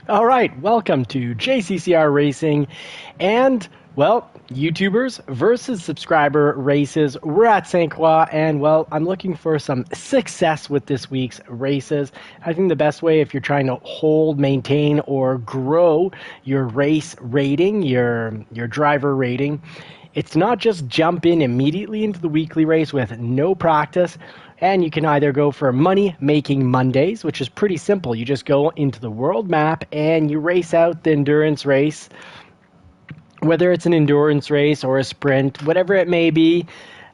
All right, welcome to JCCR Racing and, well, YouTubers versus subscriber races. We're at St. Croix and, well, I'm looking for some success with this week's races. I think the best way if you're trying to hold, maintain, or grow your race rating, your driver rating, it's not just jump in immediately into the weekly race with no practice. And you can either go for money-making Mondays, which is pretty simple. You just go into the world map and you race out the endurance race, whether it's an endurance race or a sprint, whatever it may be.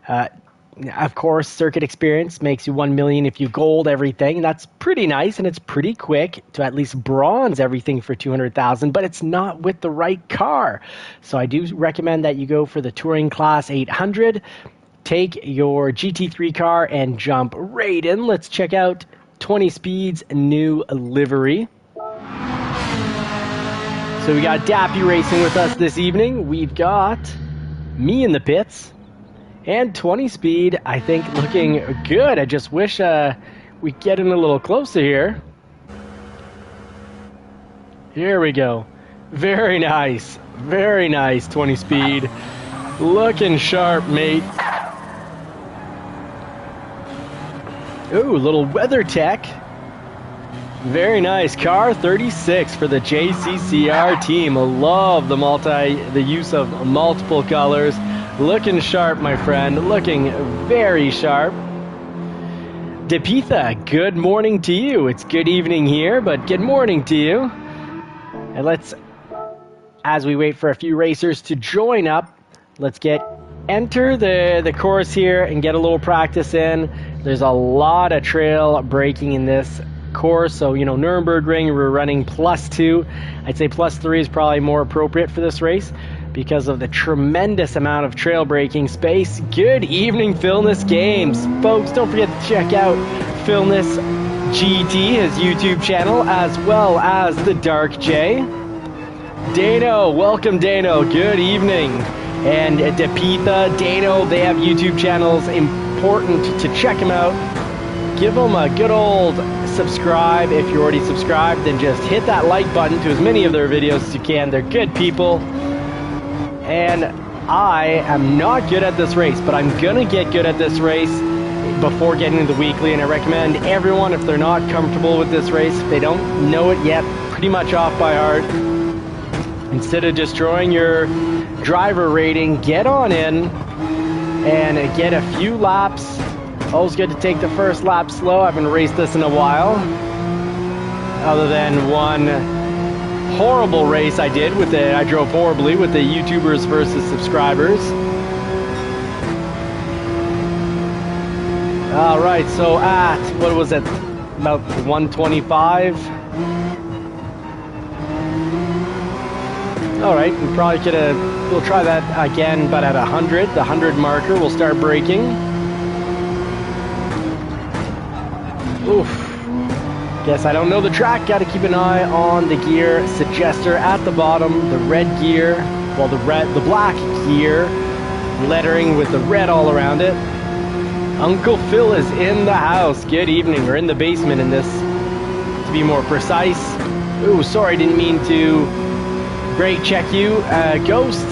Of course, circuit experience makes you 1 million if you gold everything. That's pretty nice, and it's pretty quick to at least bronze everything for 200,000, but it's not with the right car. So I do recommend that you go for the Touring Class 800. Take your GT3 car and jump right in. Let's check out 20 Speed's new livery. So we got Dappy racing with us this evening. We've got me in the pits. And 20 Speed, I think, looking good. I just wish we get in a little closer here. Here we go. Very nice. Very nice, 20 Speed. Looking sharp, mate. Ooh, little weather tech. Very nice. Car 36 for the JCCR team. Love the use of multiple colors. Looking sharp, my friend. Looking very sharp. Depitha, good morning to you. It's good evening here, but good morning to you. And as we wait for a few racers to join up, let's enter the course here and get a little practice in. There's a lot of trail braking in this course. So, Nürburgring, we're running +2. I'd say +3 is probably more appropriate for this race because of the tremendous amount of trail braking space. Good evening, Philness Games. Folks, don't forget to check out Philness GT, his YouTube channel, as well as the Dark J. Dano, welcome Dano. Good evening. And Depitha, Dano, they have YouTube channels. Important to check them out. Give them a good old subscribe. If you're already subscribed, then just hit that like button to as many of their videos as you can. They're good people. And I am not good at this race, but I'm going to get good at this race before getting to the weekly. And I recommend everyone, if they're not comfortable with this race, if they don't know it yet, pretty much off by heart, instead of destroying your driver rating, get on in and get a few laps. Always good to take the first lap slow. I haven't raced this in a while, other than one horrible race I did I drove horribly with the YouTubers versus subscribers. All right, so at, what was it, about 125? All right, we probably could have, we'll try that again, but at 100, the 100 marker, we'll start braking. Oof. Guess I don't know the track, gotta keep an eye on the gear suggester at the bottom, the red gear, well the black gear, lettering with the red all around it. Uncle Phil is in the house, good evening, or in the basement in this, to be more precise. Ooh, sorry, didn't mean to break check you, Ghost.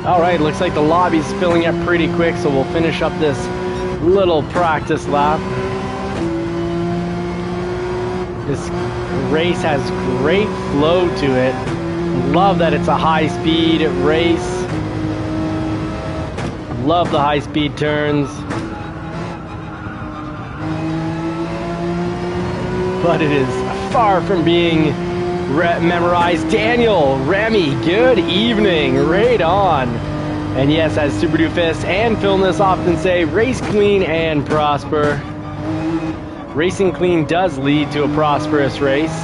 Alright, looks like the lobby's filling up pretty quick, so we'll finish up this little practice lap. This race has great flow to it. Love that it's a high-speed race. Love the high-speed turns. But it is far from being memorized. Daniel, Remy, good evening. Right on. And yes, as Super Doofus and Philness often say, race clean and prosper. Racing clean does lead to a prosperous race.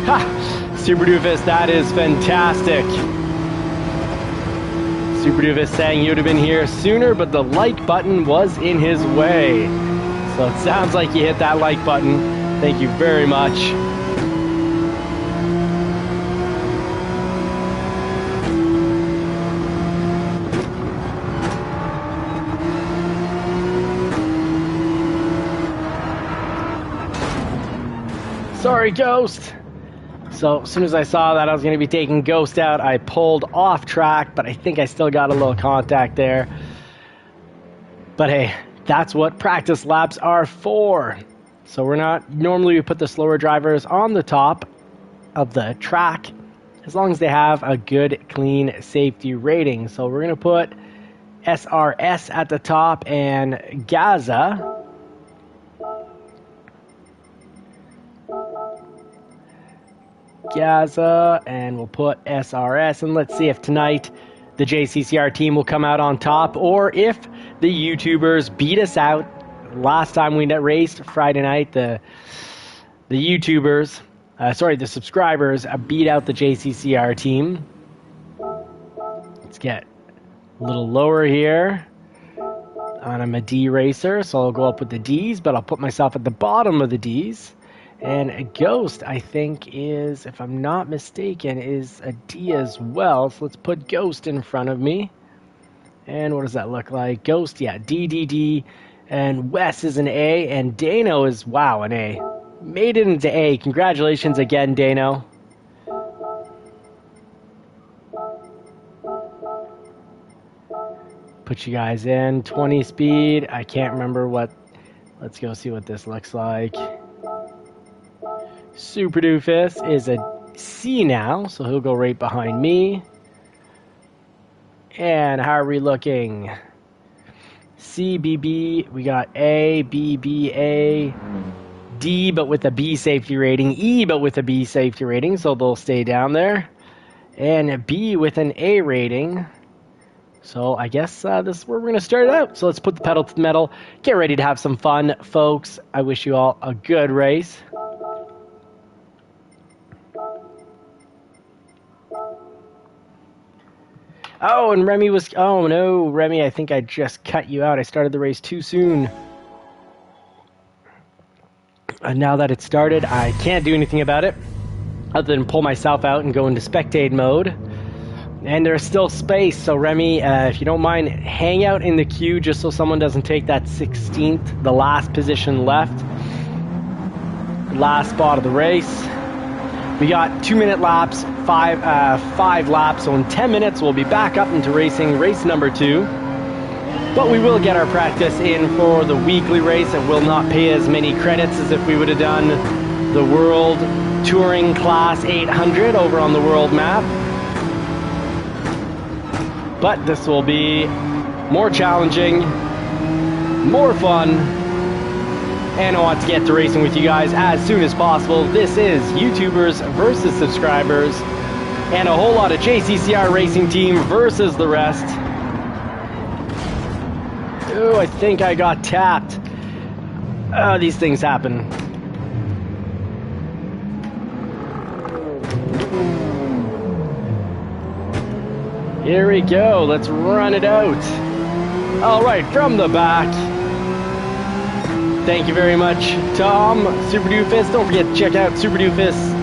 Ha! Super Doofus, that is fantastic. Super Doofus saying he would have been here sooner, but the like button was in his way. So it sounds like you hit that like button. Thank you very much. Sorry, Ghost. So as soon as I saw that I was going to be taking Ghost out, I pulled off track, but I think I still got a little contact there. But hey, that's what practice laps are for. So we're not, normally we put the slower drivers on the top of the track as long as they have a good, clean safety rating. So we're going to put SRS at the top and Gaza. And we'll put SRS, and let's see if tonight the JCCR team will come out on top, or if the YouTubers beat us out. Last time we raced Friday night, the YouTubers, the subscribers beat out the JCCR team. Let's get a little lower here. I'm a D racer, so I'll go up with the Ds, but I'll put myself at the bottom of the Ds. And Ghost, I think, is, if I'm not mistaken, is a D as well. So let's put Ghost in front of me. And what does that look like? Ghost, yeah, D, D, D. And Wes is an A. And Dano is, wow, an A. Made it into A. Congratulations again, Dano. Put you guys in. 20 speed. I can't remember what. Let's go see what this looks like. Super Doofus is a C now, so he'll go right behind me. And how are we looking? C, B, B, we got A, B, B, A, D, but with a B safety rating, E, but with a B safety rating, so they'll stay down there. And B with an A rating. So I guess this is where we're going to start it out. So let's put the pedal to the metal, get ready to have some fun, folks. I wish you all a good race. Oh, and Remy was... Oh, no, Remy, I think I just cut you out. I started the race too soon. And now that it's started, I can't do anything about it other than pull myself out and go into spectate mode. And there's still space, so Remy, if you don't mind, hang out in the queue just so someone doesn't take that 16th, the last position left. Last spot of the race. We got 2-minute laps, five laps, so in 10 minutes we'll be back up into racing race number 2. But we will get our practice in for the weekly race. It will not pay as many credits as if we would have done the World Touring Class 800 over on the world map. But this will be more challenging, more fun, and I want to get to racing with you guys as soon as possible. This is YouTubers versus subscribers, and a whole lot of JCCR racing team versus the rest. Oh, I think I got tapped. Oh, these things happen. Here we go, let's run it out. All right, from the back. Thank you very much, Tom, Super Doofus. Don't forget to check out Super Doofus'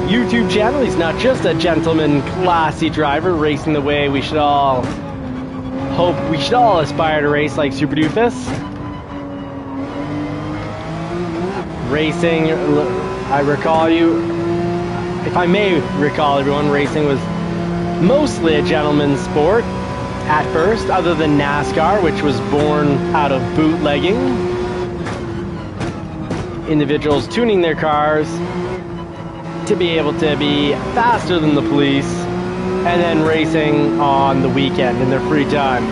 YouTube channel. He's not just a gentleman, classy driver racing the way we should all hope, we should all aspire to race like Super Doofus. Racing, I recall you, if I may recall everyone, racing was mostly a gentleman's sport at first, other than NASCAR, which was born out of bootlegging. Individuals tuning their cars to be able to be faster than the police, and then racing on the weekend in their free time.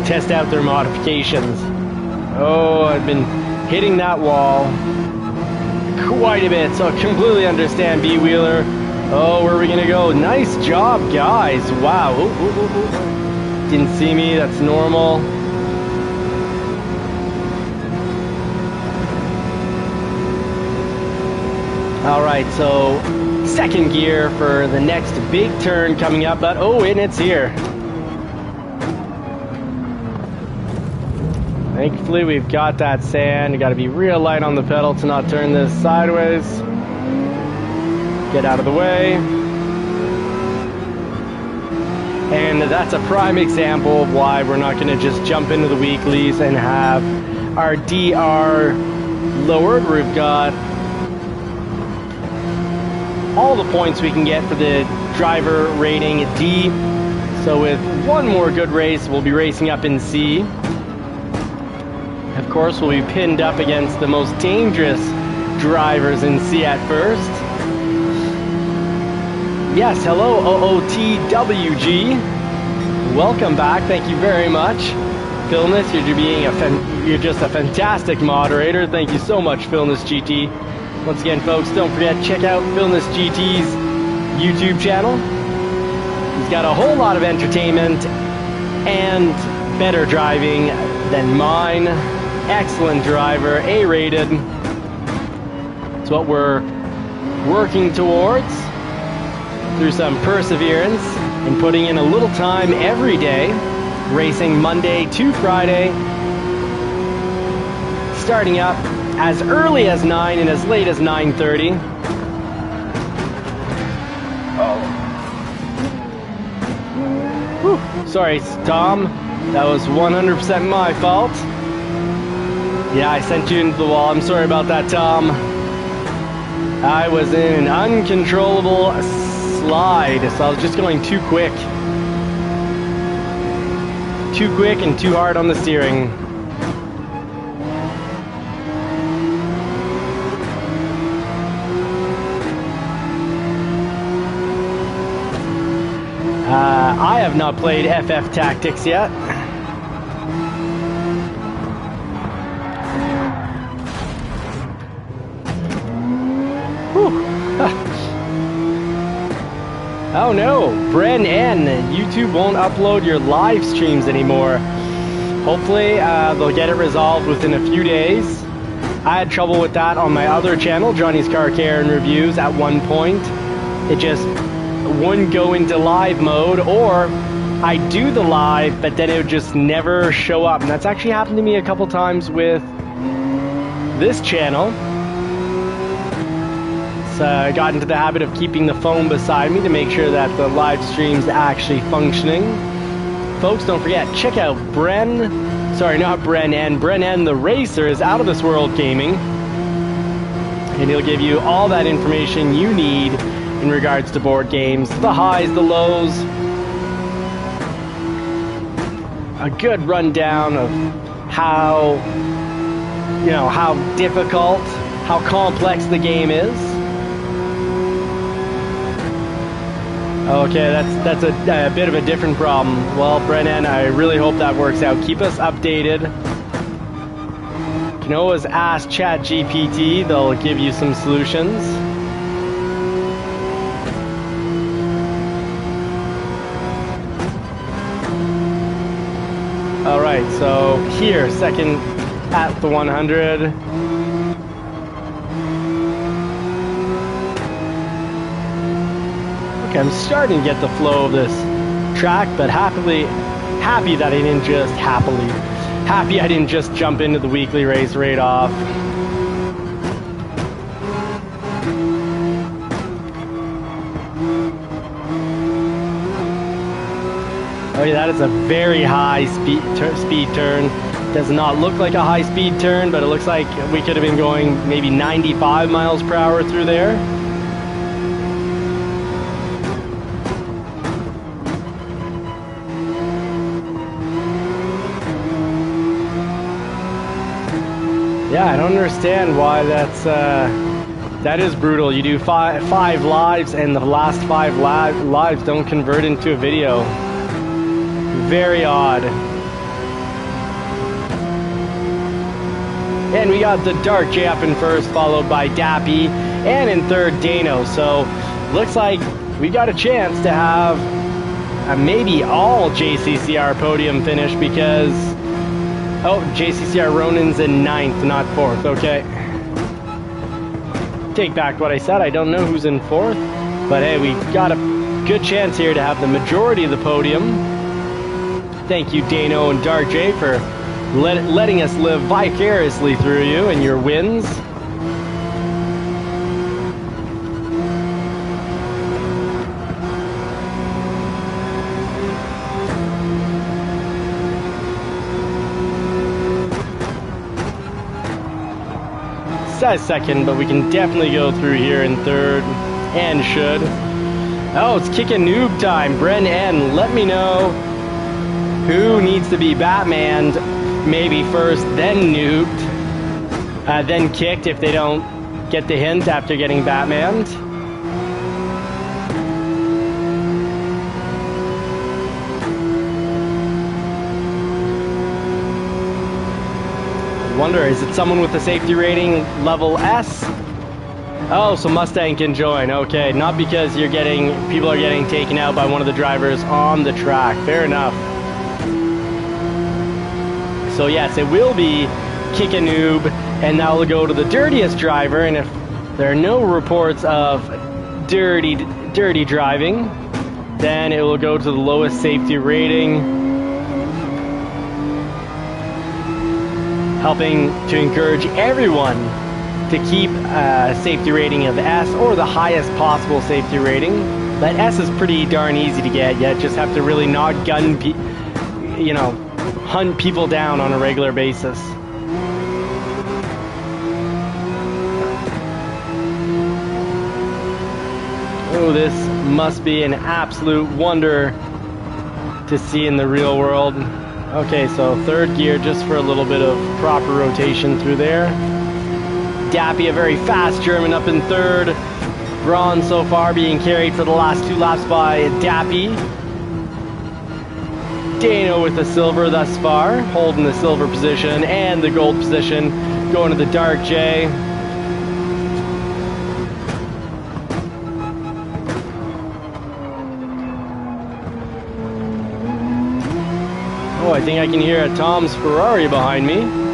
Test out their modifications. Oh, I've been hitting that wall quite a bit, so I completely understand B-Wheeler. Oh, where are we gonna go? Nice job, guys. Wow. Ooh, ooh, ooh, ooh. Didn't see me, that's normal. Alright, so second gear for the next big turn coming up, but oh, and it's here. Thankfully, we've got that sand. You got to be real light on the pedal to not turn this sideways. Get out of the way. And that's a prime example of why we're not going to just jump into the weeklies and have our DR lowered. We've got all the points we can get for the driver rating D. So with one more good race, we'll be racing up in C. Of course, we'll be pinned up against the most dangerous drivers in C at first. Yes, hello, OOTWG. Welcome back. Thank you very much. Philness, you're just a fantastic moderator. Thank you so much, Philness GT. Once again, folks, don't forget, check out Philness GT's YouTube channel. He's got a whole lot of entertainment and better driving than mine. Excellent driver, A-rated. It's what we're working towards through some perseverance and putting in a little time every day, racing Monday to Friday, starting up as early as 9 and as late as 9:30. Whew. Sorry, Tom. That was 100% my fault. Yeah, I sent you into the wall. I'm sorry about that, Tom. I was in an uncontrollable slide, so I was just going too quick. Too quick and too hard on the steering. I have not played FF Tactics yet. Oh no, Bren N, YouTube won't upload your live streams anymore. Hopefully they'll get it resolved within a few days. I had trouble with that on my other channel, Johnny's Car Care and Reviews, at one point. It just wouldn't go into live mode, or I'd do the live, but then it would just never show up. And that's actually happened to me a couple times with this channel. I got into the habit of keeping the phone beside me to make sure that the live stream's actually functioning. Folks, don't forget, check out Bren N, the racer, is Out of This World Gaming, and he'll give you all that information you need in regards to board games, the highs, the lows, a good rundown of how difficult, how complex the game is. Okay, that's a bit of a different problem. Well, Brennan, I really hope that works out. Keep us updated. You can always ask ChatGPT, they'll give you some solutions. Alright, so here, second at the 100. Okay, I'm starting to get the flow of this track, but happy that I didn't just jump into the weekly race right off. Oh yeah, that is a very high speed turn. Does not look like a high speed turn, but it looks like we could have been going maybe 95 miles per hour through there. Yeah, I don't understand why that is brutal. You do five lives and the last 5 lives don't convert into a video. Very odd. And we got the Dark J up in first, followed by Dappy, and in third, Dano. So looks like we got a chance to have maybe all JCCR podium finish, because JCCR Ronin's in 9th, not 4th. Okay. Take back what I said. I don't know who's in 4th, but hey, we got a good chance here to have the majority of the podium. Thank you, Dano and Dark J, for letting us live vicariously through you and your wins. Says second, but we can definitely go through here in third, and should. Oh, it's kick and noob time. Bren N, let me know who needs to be Batmaned, maybe first, then nuked, then kicked if they don't get the hint after getting Batmaned. Wonder, is it someone with a safety rating level S? Oh, so Mustang can join. Okay, not because people are getting taken out by one of the drivers on the track. Fair enough. So yes, it will be kick a noob, and that will go to the dirtiest driver. And if there are no reports of dirty driving, then it will go to the lowest safety rating, helping to encourage everyone to keep a safety rating of S or the highest possible safety rating. But S is pretty darn easy to get. You just have to really not hunt people down on a regular basis. Oh, this must be an absolute wonder to see in the real world. Okay, so third gear just for a little bit of proper rotation through there. Dappy, a very fast German, up in third. Braun so far being carried for the last 2 laps by Dappy. Dano with the silver thus far, holding the silver position and the gold position, going to the Dark J. Oh, I think I can hear Tom's Ferrari behind me.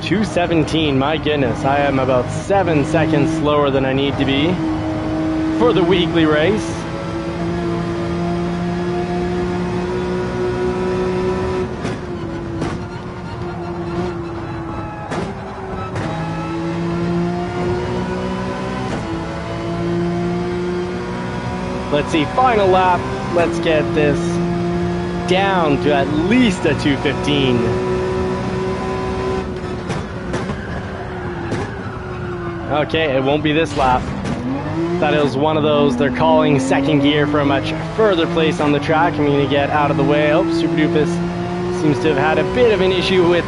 .217, my goodness, I am about 7 seconds slower than I need to be for the weekly race. Let's see, final lap. Let's get this down to at least a 2:15. Okay, it won't be this lap. Thought it was one of those, they're calling second gear for a much further place on the track. I'm going to get out of the way. Oh, Super Doofus seems to have had a bit of an issue with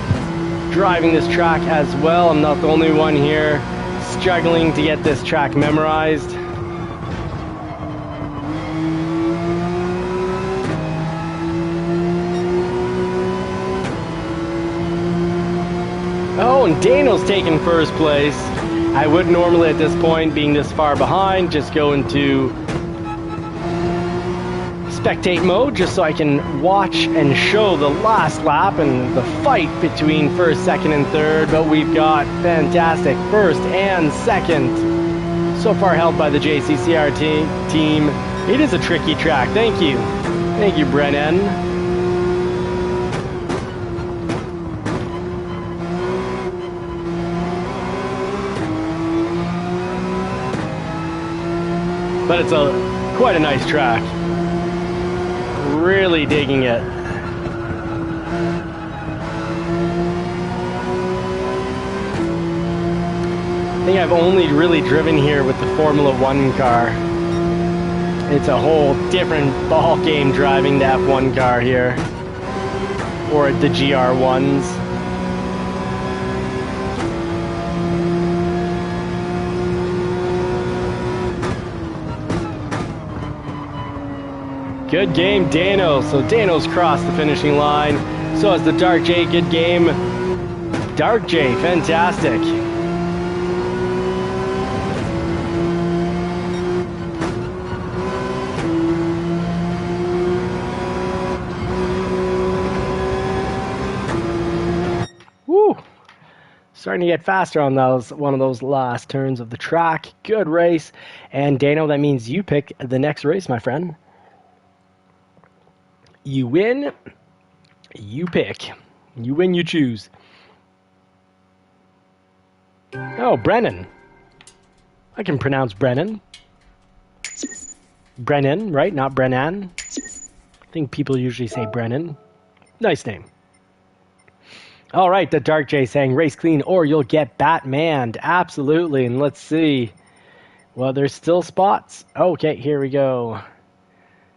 driving this track as well. I'm not the only one here struggling to get this track memorized. Oh, and Daniel's taking first place. I would normally at this point, being this far behind, just go into spectate mode just so I can watch and show the last lap and the fight between first, second, and third. But we've got fantastic first and second so far held by the JCCR team. It is a tricky track. Thank you. Thank you, Brennan. But it's quite a nice track. Really digging it. I think I've only really driven here with the Formula One car. It's a whole different ball game driving the F1 car here. Or the GR1s. Good game, Dano. So Dano's crossed the finishing line. So has the Dark J. Good game, Dark J. Fantastic. Woo! Starting to get faster on one of those last turns of the track. Good race. And Dano, that means you pick the next race, my friend. You win, you pick. You win, you choose. Oh, Brennan. I can pronounce Brennan. Brennan, right? Not Brennan. I think people usually say Brennan. Nice name. All right, the Dark J saying race clean or you'll get Batmaned. Absolutely. And let's see. Well, there's still spots. Okay, here we go.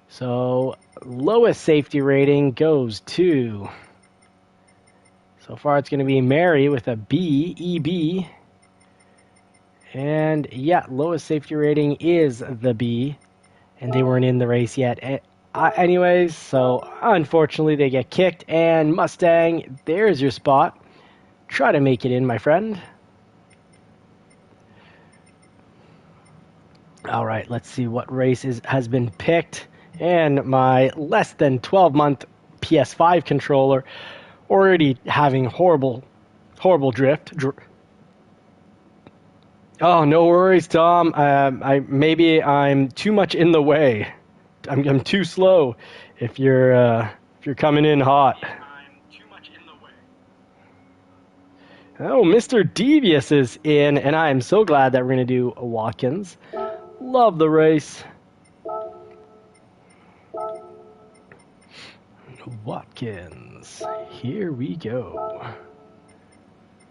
So, lowest safety rating goes to... So far, it's going to be Mary with a B, EB. And, yeah, lowest safety rating is the B. And they weren't in the race yet. Anyways, so unfortunately they get kicked, and Mustang, there's your spot. Try to make it in, my friend. All right, let's see what race has been picked. And my less than 12-month PS5 controller already having horrible drift. Oh, no worries, Tom. Maybe I'm too much in the way. I'm too slow if you're coming in hot. Oh, Mr. Devious is in, and I am so glad that we're going to do a Watkins. Love the race. Watkins. Here we go.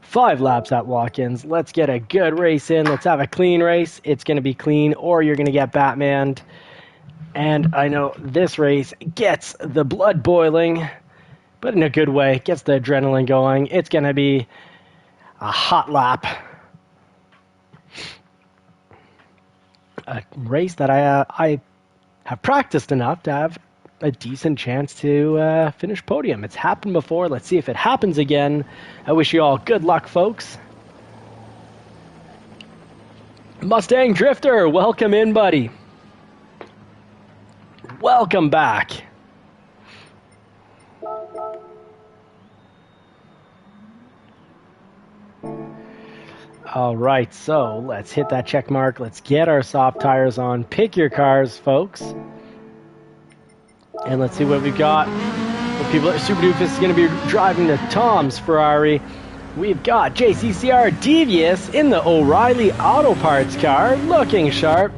5 laps at Watkins. Let's get a good race in. Let's have a clean race. It's going to be clean, or you're going to get Batmaned. And I know this race gets the blood boiling, but in a good way. Gets the adrenaline going. It's going to be a hot lap. A race that I have practiced enough to have a decent chance to finish podium. It's happened before. Let's see if it happens again. I wish you all good luck, folks. Mustang Drifter, welcome in, buddy. Welcome back. All right, so let's hit that check mark. Let's get our soft tires on. Pick your cars, folks. And let's see what we've got. Well, people, Super Doofus is going to be driving the Tom's Ferrari. We've got JCCR Devious in the O'Reilly Auto Parts car, looking sharp.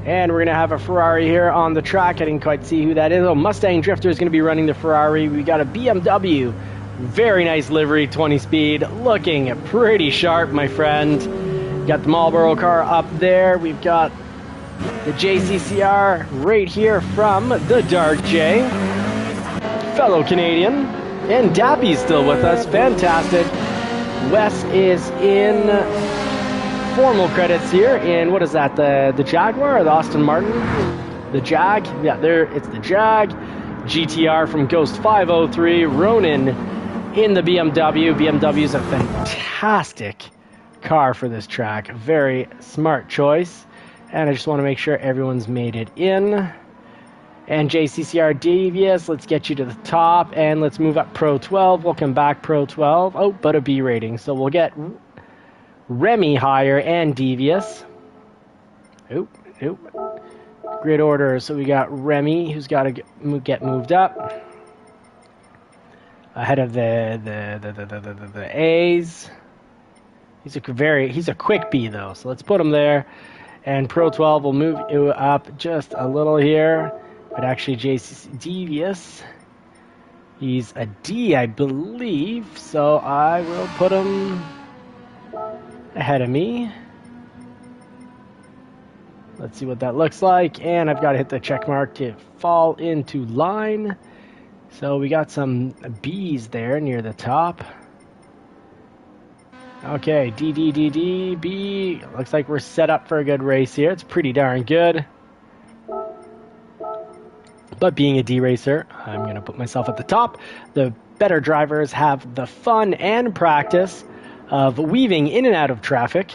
And we're going to have a Ferrari here on the track. I didn't quite see who that is. Oh, Mustang Drifter is going to be running the Ferrari. We got a BMW. Very nice livery, 20 speed. Looking pretty sharp, my friend. Got the Marlboro car up there. We've got the JCCR right here from the Dark J. Fellow Canadian. And Dappy's still with us. Fantastic. Wes is in formal credits here. And what is that? The Jaguar or the Aston Martin? The Jag? Yeah, there it's the Jag. GTR from Ghost 503. Ronin in the BMW. BMW is a fantastic car for this track. Very smart choice. And I just want to make sure everyone's made it in. And JCCR Devious, let's get you to the top. And let's move up Pro 12. Welcome back, Pro 12. Oh, but a B rating. So we'll get Remy higher and Devious. Oop. Grid order. So we got Remy, who's got to get moved up. Ahead of the A's. He's a quick B, though. So let's put him there. And Pro 12 will move you up just a little here. But actually, JC Devious, he's a D, I believe. So I will put him ahead of me. Let's see what that looks like. And I've got to hit the check mark to fall into line. So we got some B's there near the top. Okay, D, B. Looks like we're set up for a good race here. It's pretty darn good. But being a D racer, I'm going to put myself at the top. The better drivers have the fun and practice of weaving in and out of traffic.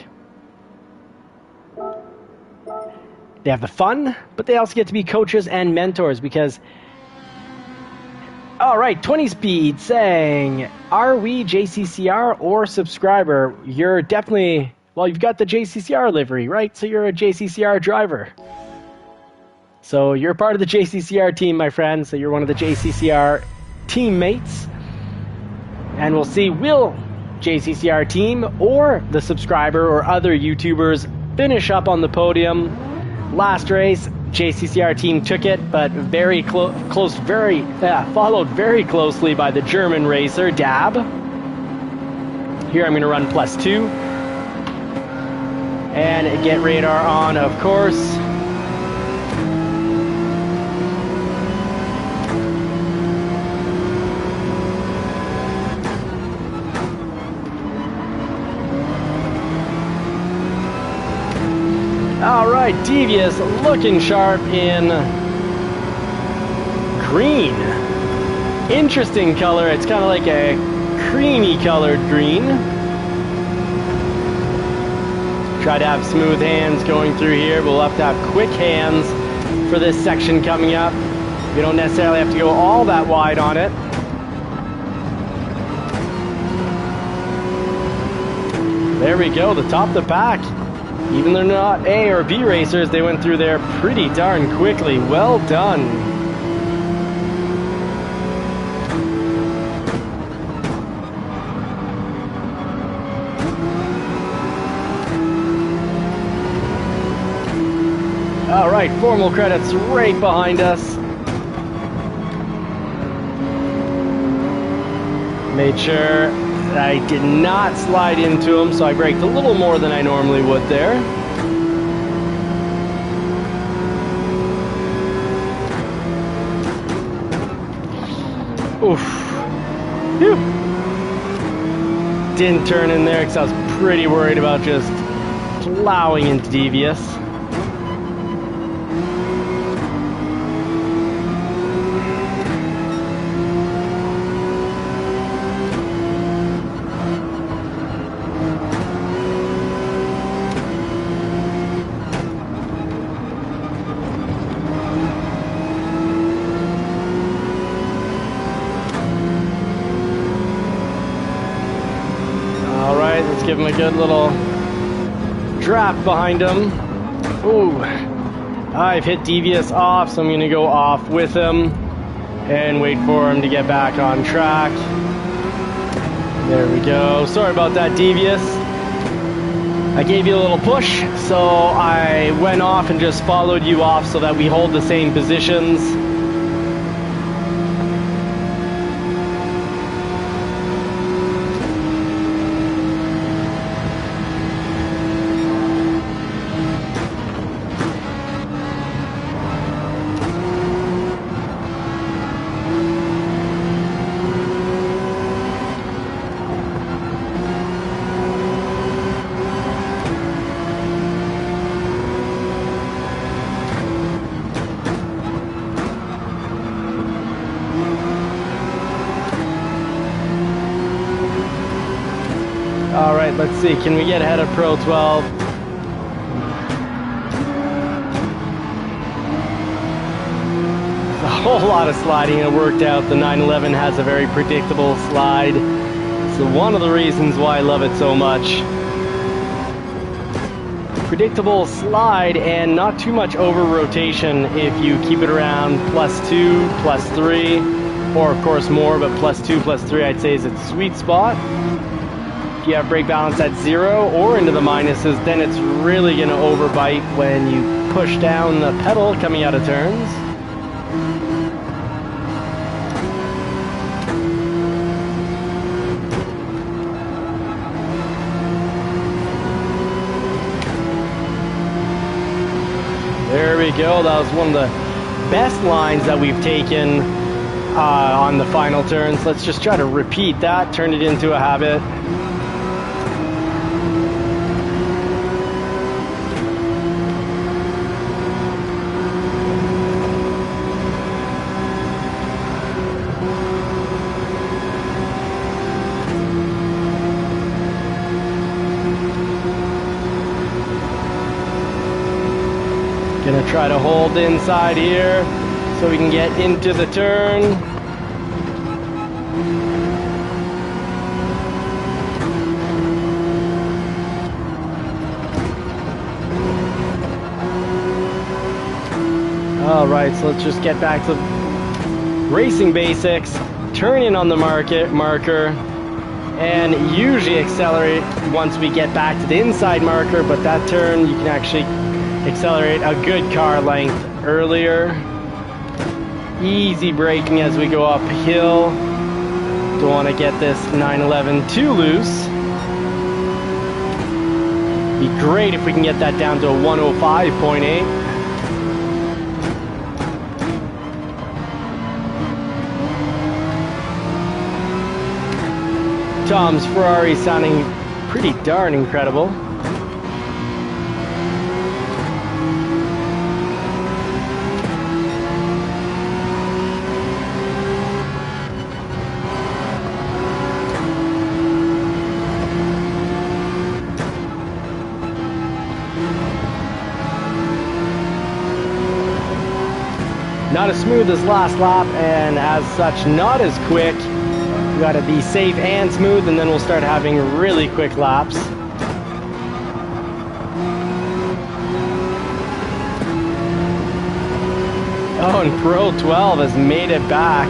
They have the fun, but they also get to be coaches and mentors because... All right, 20 speed saying, are we JCCR or subscriber? You're definitely, well, you've got the JCCR livery, right? So you're a JCCR driver. So you're part of the JCCR team, my friend. So you're one of the JCCR teammates. And we'll see, will JCCR team or the subscriber or other YouTubers finish up on the podium? Last race, JCCR team took it, but very close, followed very closely by the German racer, Dab. Here I'm going to run +2. And get radar on, of course. All right, Devious looking sharp in green. Interesting color. It's kind of like a creamy colored green. Try to have smooth hands going through here. We'll have to have quick hands for this section coming up. You don't necessarily have to go all that wide on it. There we go, the top of the pack. Even though they're not A or B racers, they went through there pretty darn quickly. Well done. All right, formal credits right behind us. Made sure I did not slide into him, so I braked a little more than I normally would there. Oof. Phew. Didn't turn in there because I was pretty worried about just plowing into Devious. Give him a good little draft behind him. Ooh, I've hit Devious off, so I'm going to go off with him and wait for him to get back on track. There we go. Sorry about that, Devious. I gave you a little push, so I went off and just followed you off so that we hold the same positions. All right, let's see. Can we get ahead of Pro 12? A whole lot of sliding. It worked out. The 911 has a very predictable slide. So one of the reasons why I love it so much. Predictable slide and not too much over rotation if you keep it around +2, +3, or of course more, but +2, +3 I'd say is its sweet spot. If you have brake balance at 0 or into the minuses, then it's really going to overbite when you push down the pedal coming out of turns. There we go. That was one of the best lines that we've taken on the final turns. Let's just try to repeat that, turn it into a habit. Gonna try to hold inside here so we can get into the turn. All right, so let's just get back to racing basics, turn in on the marker, and usually accelerate once we get back to the inside marker, but that turn you can actually accelerate a good car length earlier. Easy braking as we go uphill. Don't want to get this 911 too loose. Be great if we can get that down to a 105.8. Tom's Ferrari sounding pretty darn incredible. Not as smooth as last lap, and as such not as quick. We gotta be safe and smooth, and then we'll start having really quick laps. Oh, and Pro 12 has made it back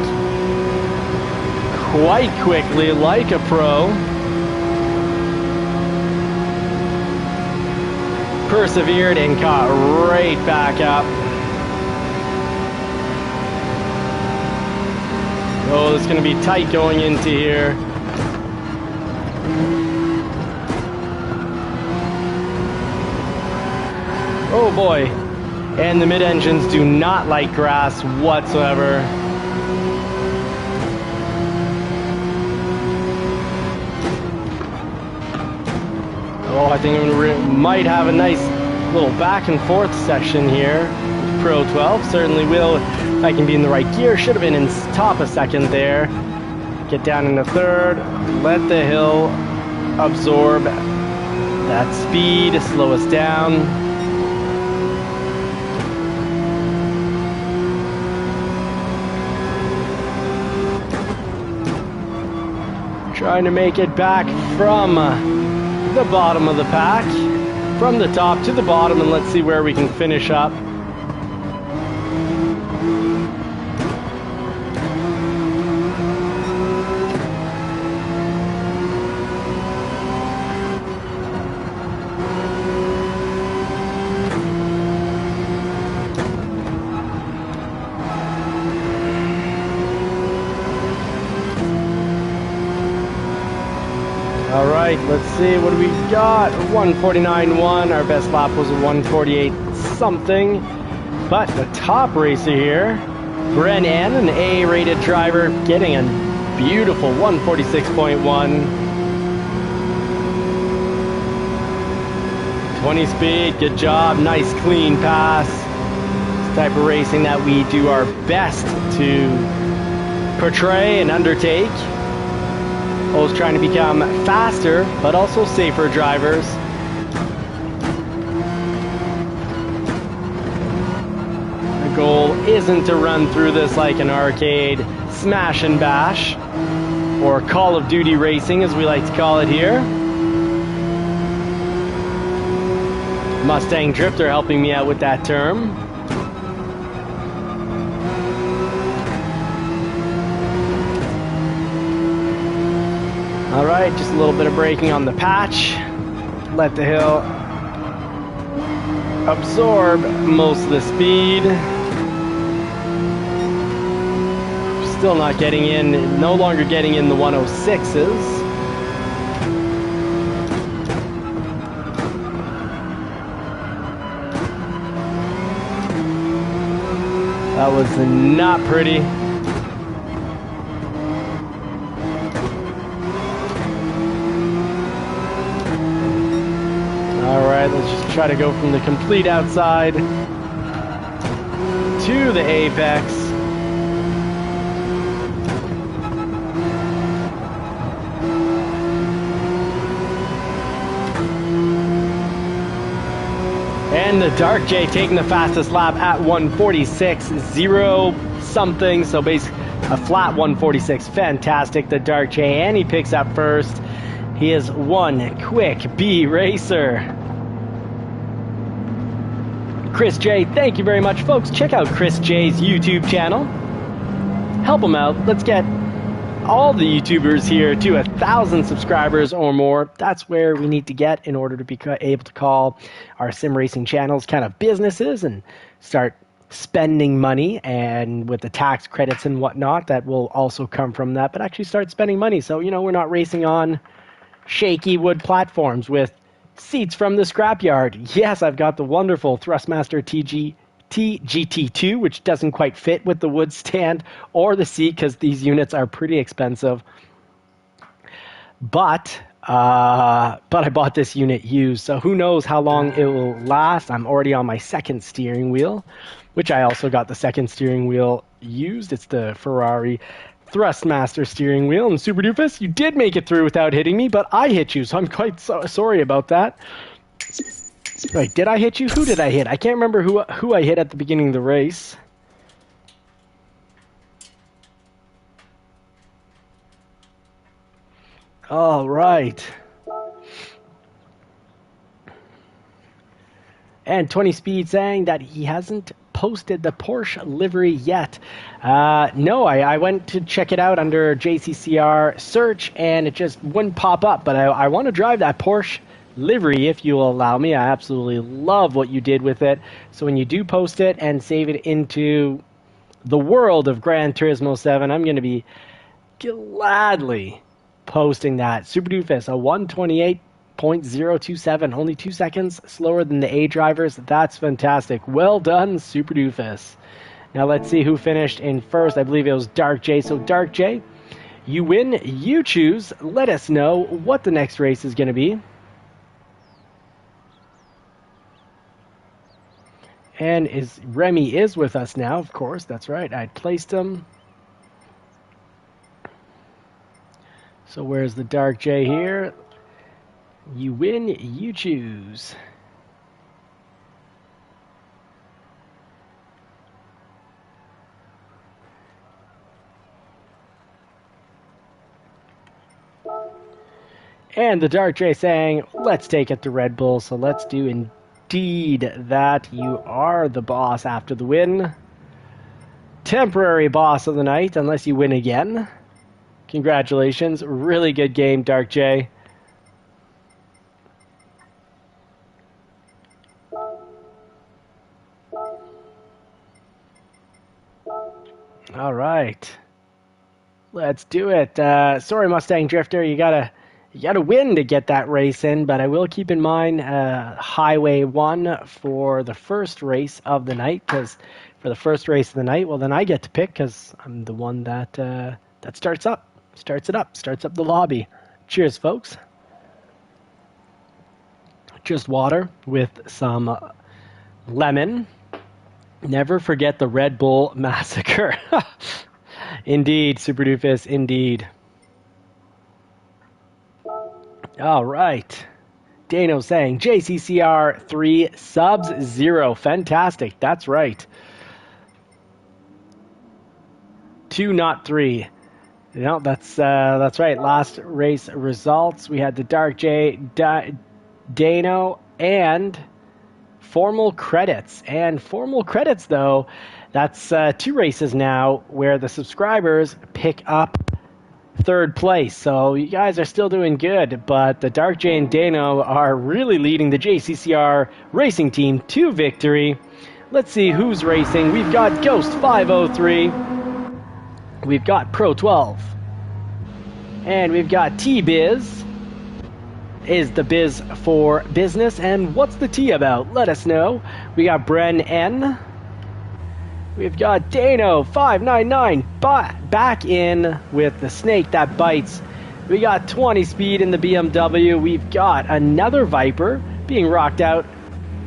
quite quickly, like a pro. Persevered and caught right back up. Oh, it's going to be tight going into here. Oh boy. And the mid-engines do not like grass whatsoever. Oh, I think we might have a nice little back and forth section here. Pro 12 certainly will. If I can be in the right gear, should have been in top a second there. Get down into third, let the hill absorb that speed, slow us down. Trying to make it back from the bottom of the pack, from the top to the bottom, and let's see where we can finish up. All right, let's see, what do we got? 149.1, our best lap was a 148 something. But the top racer here, Brennan, an A-rated driver, getting a beautiful 146.1. 20 speed, good job, nice clean pass. It's the type of racing that we do our best to portray and undertake. Always trying to become faster, but also safer drivers. The goal isn't to run through this like an arcade smash and bash, or Call of Duty racing as we like to call it here. Mustang Drifter helping me out with that term. All right, just a little bit of braking on the patch. Let the hill absorb most of the speed. Still not getting in, no longer getting in the 106s. That was not pretty. Alright, let's just try to go from the complete outside to the apex. And the Dark J taking the fastest lap at 146.0 something, so basically a flat 146. Fantastic, the Dark J, and he picks up first. He is one quick B racer. Chris J, thank you very much, folks. Check out Chris J's YouTube channel. Help him out. Let's get all the YouTubers here to 1,000 subscribers or more. That's where we need to get in order to be able to call our sim racing channels kind of businesses and start spending money, and with the tax credits and whatnot that will also come from that, but actually start spending money. So, you know, we're not racing on shaky wood platforms with seats from the scrapyard. Yes, I've got the wonderful Thrustmaster GT2, which doesn't quite fit with the wood stand or the seat because these units are pretty expensive. But I bought this unit used, so who knows how long it will last. I'm already on my second steering wheel, which I also got the second steering wheel used. It's the Ferrari Thrustmaster steering wheel. And Super Doofus, you did make it through without hitting me, but I hit you, so I'm quite sorry about that. Wait, did I hit you? Who did I hit? I can't remember who I hit at the beginning of the race. All right. And 20 Speed saying that he hasn't posted the Porsche livery yet. No, I went to check it out under JCCR search and it just wouldn't pop up. But I want to drive that Porsche livery if you will allow me. I absolutely love what you did with it. So when you do post it and save it into the world of Gran Turismo 7, I'm going to be gladly posting that. Super Doofus, a 128.027, only 2 seconds slower than the A drivers. That's fantastic. Well done, Super Doofus. Now let's see who finished in first. I believe it was Dark J. So Dark J, you win, you choose. Let us know what the next race is going to be. And Remy is with us now, of course. That's right. I placed him. So where's the Dark J here? You win, you choose. And the Dark J saying, let's take it to Red Bull. So let's do indeed that. You are the boss after the win. Temporary boss of the night, unless you win again. Congratulations. Really good game, Dark J. All right. Let's do it. Sorry, Mustang Drifter, you gotta win to get that race in, but I will keep in mind Highway 1 for the first race of the night, because for the first race of the night, well, then I get to pick, because I'm the one that starts up the lobby. Cheers, folks. Just water with some lemon. Never forget the Red Bull massacre. Indeed, Super Doofus, indeed. All right. Dano saying JCCR 3 subs 0. Fantastic. That's right. 2, not 3. No, that's right. Last race results. We had the Dark J, Dano, and formal credits. And formal credits, though, that's 2 races now where the subscribers pick up third place. So you guys are still doing good, but the Dark J and Dano are really leading the JCCR racing team to victory. Let's see who's racing. We've got Ghost 503. We've got Pro 12. And we've got T-Biz. Is the biz for business? And what's the T about? Let us know. We got Bren N. We've got Dano 599 back in with the snake that bites. We got 20 Speed in the BMW. We've got another Viper being rocked out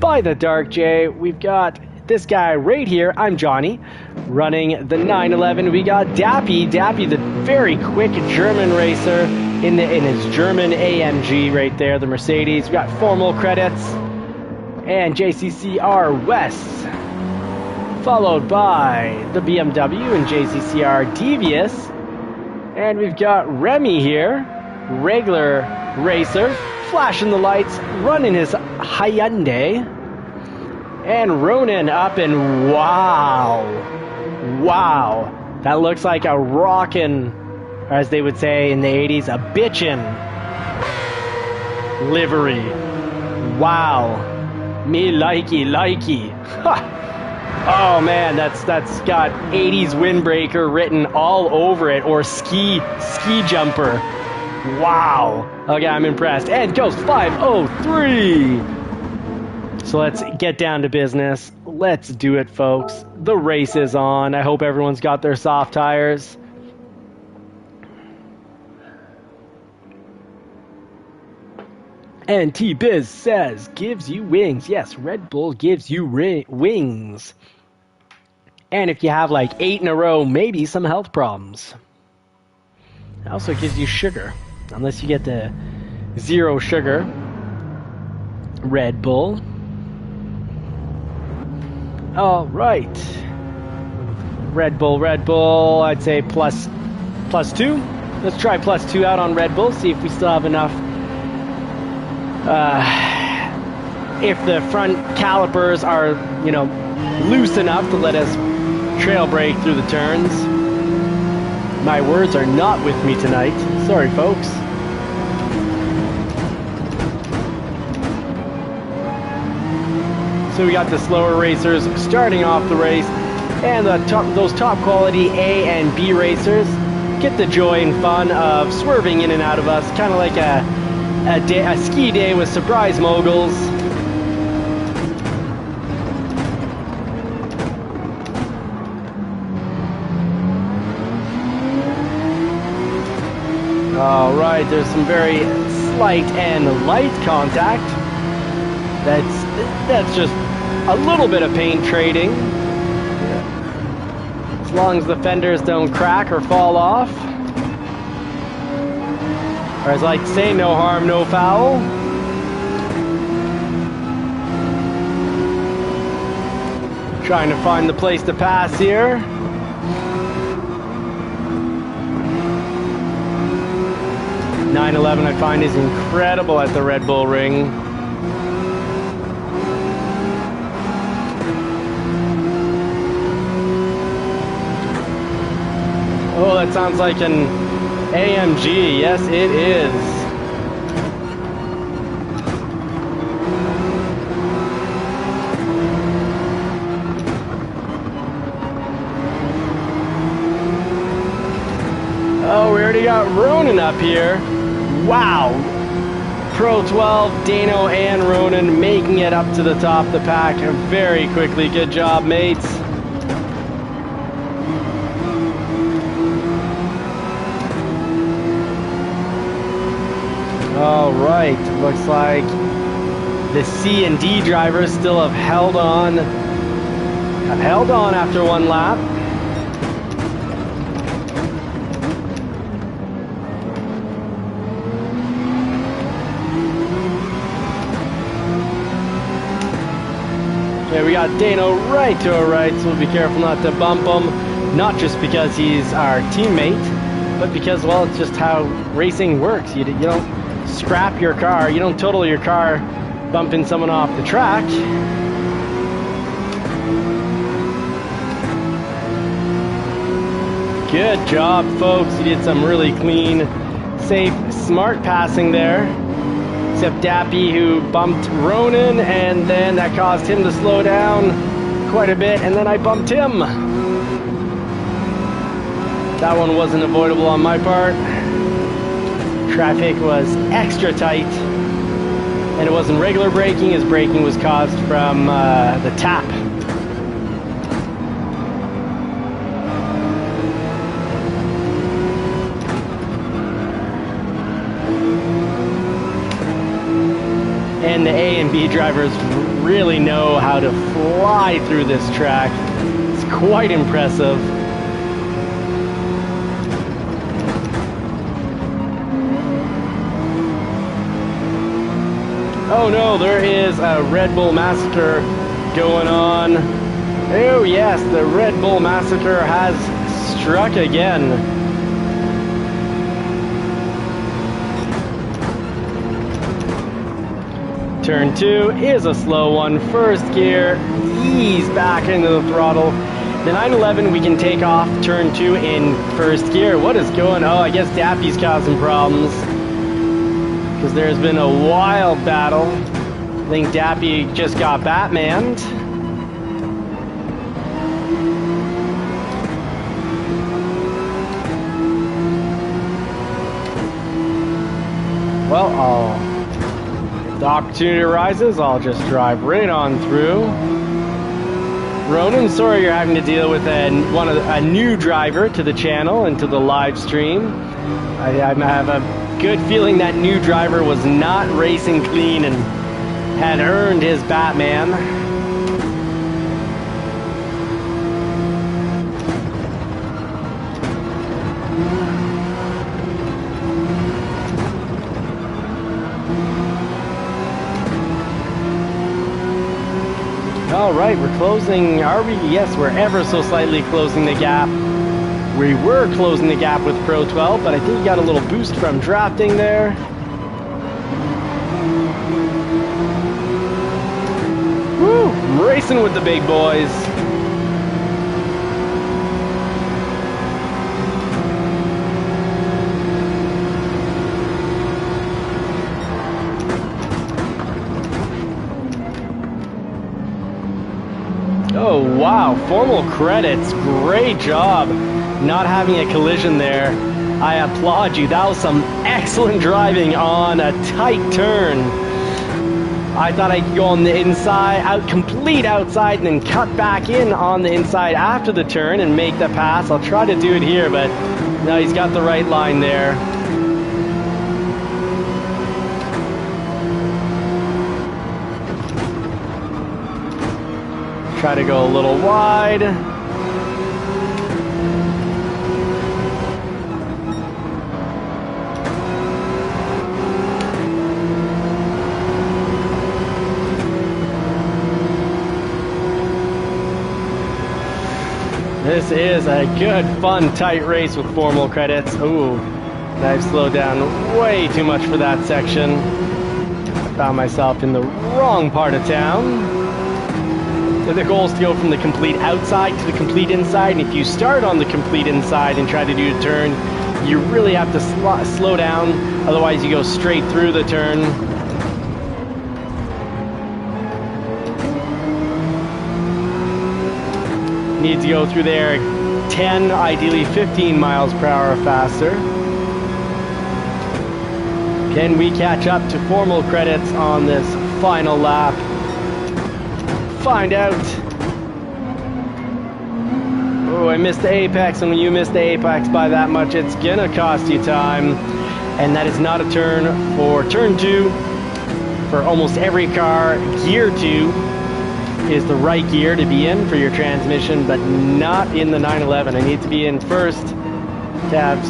by the Dark J. We've got this guy right here. I'm Johnny, running the 911. We got Dappy, the very quick German racer in his German AMG right there, the Mercedes. We got formal credits and JCCR West, followed by the BMW and JCCR Devious. And we've got Remy here, regular racer, flashing the lights, running his Hyundai. And Ronan up, and wow. Wow. That looks like a rockin', or as they would say in the 80s, a bitchin' livery. Wow. Me likey. Ha! Oh man, that's got 80s windbreaker written all over it, or ski jumper. Wow. Okay, I'm impressed. And Ghost 503. So let's get down to business. Let's do it, folks. The race is on. I hope everyone's got their soft tires. And T-Biz says, gives you wings. Yes, Red Bull gives you wings. And if you have like 8 in a row, maybe some health problems. It also gives you sugar. Unless you get the 0 sugar. Red Bull. All right. Red Bull, I'd say plus 2. Let's try plus 2 out on Red Bull, see if we still have enough. If the front calipers are, you know, loose enough to let us trail brake through the turns. My words are not with me tonight. Sorry, folks. So we got the slower racers starting off the race, and those top quality A and B racers get the joy and fun of swerving in and out of us, kind of like a ski day with surprise moguls. All right, there's some very slight and light contact. That's just a little bit of paint trading. As long as the fenders don't crack or fall off. Or as I like to say, no harm, no foul. Trying to find the place to pass here. .911 I find is incredible at the Red Bull Ring. Oh, that sounds like an AMG. Yes, it is. Oh, we already got Ronan up here. Wow. Pro 12, Dano and Ronan making it up to the top of the pack very quickly. Good job, mates. All right, looks like the C and D drivers still have held on after one lap. Okay, we got Dano right to our right, so we'll be careful not to bump him. Not just because he's our teammate, but because, well, it's just how racing works. You don't scrap your car, you don't total your car bumping someone off the track. Good job, folks. You did some really clean, safe, smart passing there. Except Dappy, who bumped Ronan, and then that caused him to slow down quite a bit, and then I bumped him. That one wasn't avoidable on my part. Traffic was extra tight, and it wasn't regular braking. His braking was caused from the tap. And the A and B drivers really know how to fly through this track. It's quite impressive. Oh no, there is a Red Bull massacre going on. Oh yes, the Red Bull massacre has struck again. Turn 2 is a slow one. First gear, ease back into the throttle. The 911, we can take off turn 2 in first gear. What is going on? Oh, I guess Dappy's causing problems. Because there's been a wild battle. I think Dappy just got Batmaned. Well, if the opportunity arises, I'll just drive right on through. Ronan, sorry you're having to deal with a new driver to the channel and to the live stream. I have a good feeling that new driver was not racing clean and had earned his Batman. All right, we're closing, are we? Yes, we're ever so slightly closing the gap. We were closing the gap with Pro 12, but I think you got a little boost from drafting there. Woo, I'm racing with the big boys. Oh wow, formal credits, great job not having a collision there. I applaud you, that was some excellent driving on a tight turn. I thought I'd go on the inside, complete outside and then cut back in on the inside after the turn and make the pass. I'll try to do it here, but no, he's got the right line there. Try to go a little wide. This is a good, fun, tight race with formal credits. Ooh, I've slowed down way too much for that section. I found myself in the wrong part of town. The goal is to go from the complete outside to the complete inside, and if you start on the complete inside and try to do a turn, you really have to slow down, otherwise you go straight through the turn. Need to go through there 10, ideally 15 miles per hour faster. Can we catch up to formal credits on this final lap? Find out. Oh, I missed the apex, and when you miss the apex by that much, it's gonna cost you time. And that is not a turn for turn 2. For almost every car, gear 2 is the right gear to be in for your transmission, but not in the 911. I need to be in first to have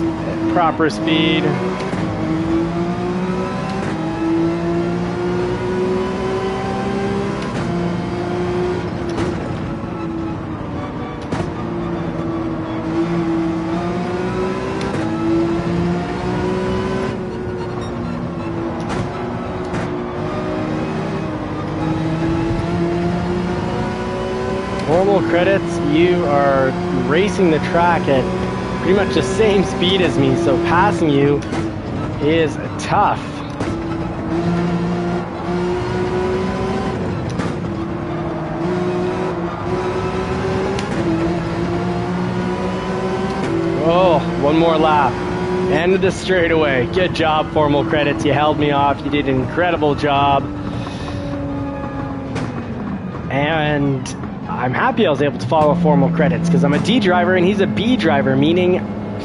proper speed. Formal credits, you are racing the track at pretty much the same speed as me, so passing you is tough. Oh, one more lap. End of the straightaway. Good job, formal credits. You held me off. You did an incredible job. And I'm happy I was able to follow formal credits because I'm a D driver and he's a B driver, meaning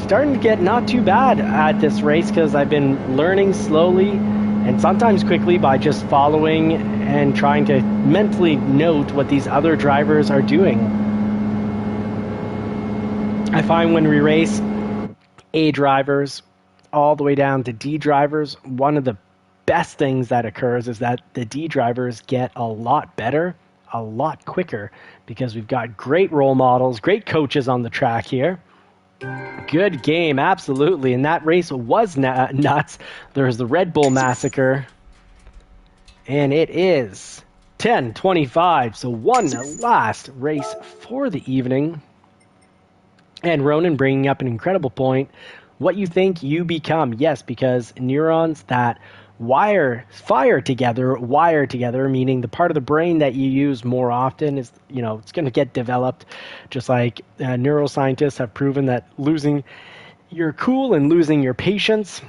starting to get not too bad at this race because I've been learning slowly and sometimes quickly by just following and trying to mentally note what these other drivers are doing. I find when we race A drivers all the way down to D drivers, one of the best things that occurs is that the D drivers get a lot better, a lot quicker, because we've got great role models, great coaches on the track here. Good game, absolutely. And that race was nuts. There was the Red Bull massacre. And it is 10:25, so one last race for the evening. And Ronan bringing up an incredible point. What you think you become. Yes, because neurons that fire together, meaning the part of the brain that you use more often is, it's going to get developed. Just like neuroscientists have proven that losing your cool and losing your patience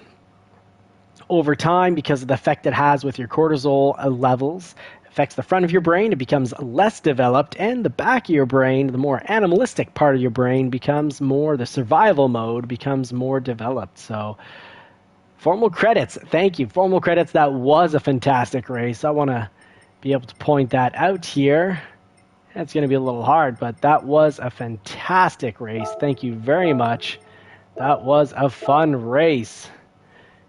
over time, because of the effect it has with your cortisol levels, affects the front of your brain. It becomes less developed, and the back of your brain, the more animalistic part of your brain, becomes more, the survival mode becomes more developed. So formal credits. Thank you. Formal credits. That was a fantastic race. I want to be able to point that out here. That's going to be a little hard, but that was a fantastic race. Thank you very much. That was a fun race.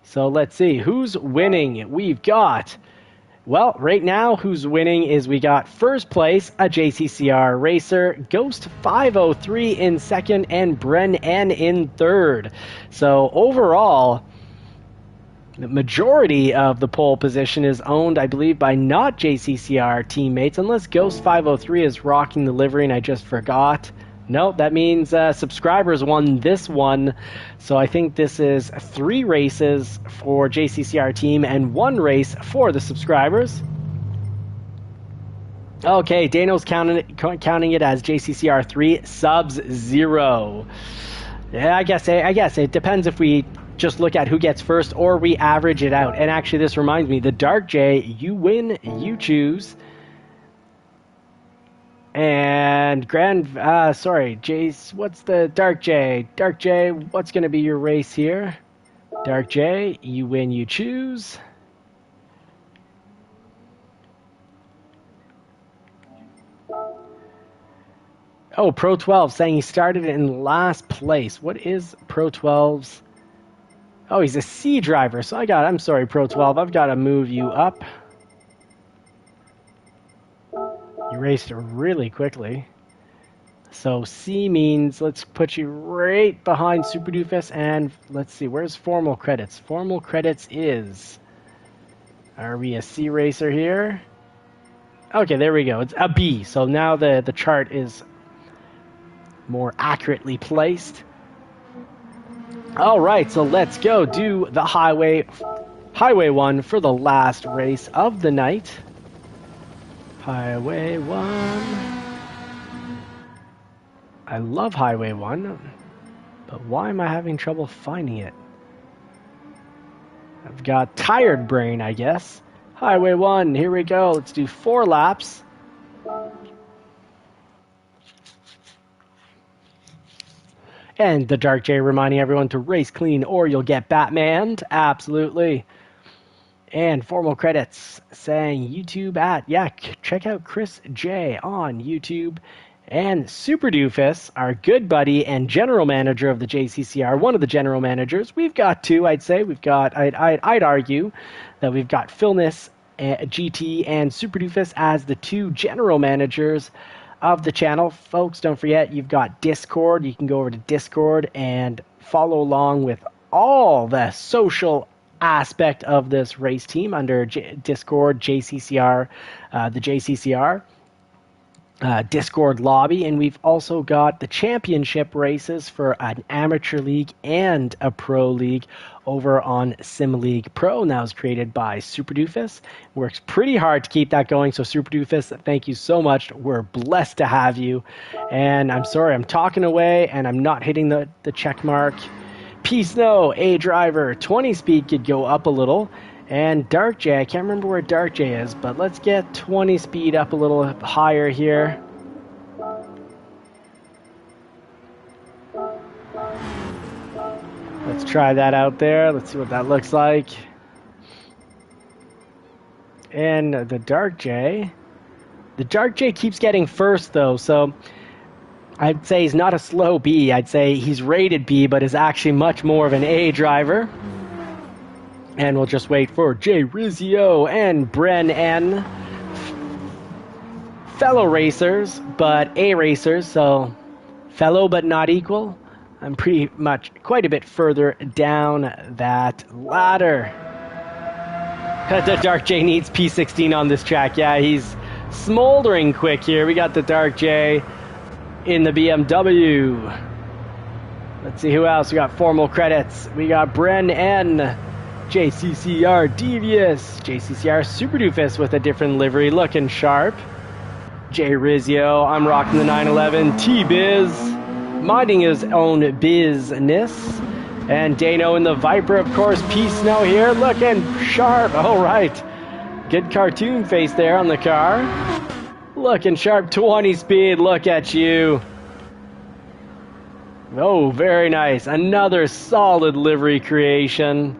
So let's see who's winning. We've got, well, right now who's winning is we got first place, a JCCR racer, Ghost 503 in second, and Bren N in third. So overall, the majority of the pole position is owned, I believe, by not JCCR teammates, unless Ghost 503 is rocking the livery and I just forgot. No, that means subscribers won this one. So I think this is 3 races for JCCR team and 1 race for the subscribers. Okay, Dano's counting it as JCCR 3, subs 0. Yeah, I guess it depends if we just look at who gets first or we average it out. And actually, this reminds me, the Dark J, you win, you choose. And Jace, what's the Dark J? Dark J, what's going to be your race here? Dark J, you win, you choose. Oh, Pro 12 saying he started in last place. What is Pro 12's? Oh, he's a C driver. So I'm sorry, Pro 12. I've got to move you up. You raced really quickly. So C means let's put you right behind Super Doofus, and let's see, where's formal credits? Formal credits is, are we a C racer here? Okay, there we go. It's a B. So now the chart is more accurately placed. All right, so let's go do the Highway 1 for the last race of the night. Highway 1. I love Highway 1, but why am I having trouble finding it? I've got tired brain, I guess. Highway 1, here we go. Let's do 4 laps. And the Dark J reminding everyone to race clean or you'll get Batmaned. Absolutely. And formal credits saying YouTube check out Chris J on YouTube. And Super Doofus, our good buddy and general manager of the JCCR, one of the general managers. We've got 2, I'd say. I'd argue that we've got Philness, GT, and Super Doofus as the 2 general managers of the channel. Folks, don't forget, you've got Discord. You can go over to Discord and follow along with all the social aspect of this race team under Discord, JCCR, the JCCR Discord lobby. And we've also got the championship races for an amateur league and a pro league over on Sim League Pro, and that was created by Super Doofus. Works pretty hard to keep that going, so Super Doofus, thank you so much. We're blessed to have you. And I'm sorry, I'm talking away and I'm not hitting the check mark. P-Snow, A driver, 20 speed could go up a little. And Dark J, I can't remember where Dark J is, but let's get 20 speed up a little higher here. Let's try that out there. Let's see what that looks like. And the Dark J keeps getting first though, so I'd say he's not a slow B. I'd say he's rated B, but is actually much more of an A driver. And we'll just wait for Jay Rizzio and Bren N. Fellow racers, but A racers, so fellow but not equal. I'm pretty much quite a bit further down that ladder. The Dark J needs P16 on this track. Yeah, he's smoldering quick here. We got the Dark J in the BMW. Let's see who else. We got formal credits. We got Bren N, JCCR Devious, JCCR Super Doofus with a different livery, looking sharp. Jay Rizio, I'm rocking the 911. T-Biz, minding his own business. And Dano in the Viper, of course. P-Snow here, looking sharp. All right. Good cartoon face there on the car. Looking sharp, 20 speed, look at you. Oh, very nice. Another solid livery creation.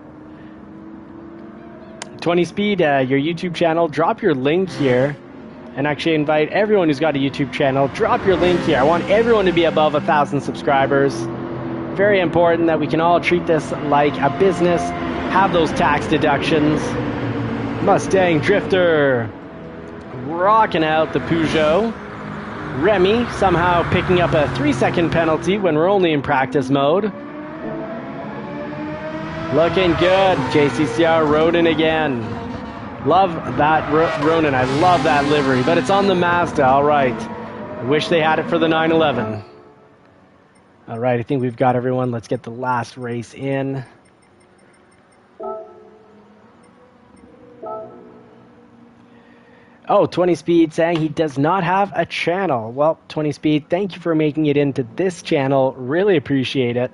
20 speed, your YouTube channel. Drop your link here. And actually invite everyone who's got a YouTube channel. Drop your link here. I want everyone to be above 1,000 subscribers. Very important that we can all treat this like a business. Have those tax deductions. Mustang Drifter. Rocking out the Peugeot. Remy somehow picking up a 3-second penalty when we're only in practice mode. Looking good. JCCR Rodin again. Love that Ronin. I love that livery, but it's on the Mazda. All right. I wish they had it for the 911. All right, I think we've got everyone. Let's get the last race in. Oh, 20 Speed saying he does not have a channel. Well, 20 Speed, thank you for making it into this channel. Really appreciate it.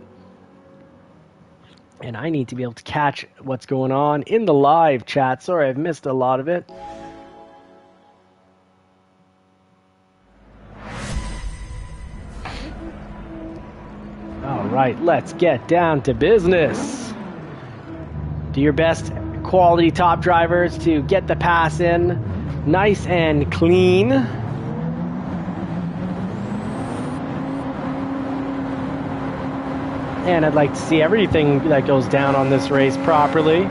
And I need to be able to catch what's going on in the live chat. Sorry, I've missed a lot of it. All right, let's get down to business. Do your best, quality top drivers, to get the pass in nice and clean. And I'd like to see everything that goes down on this race properly. You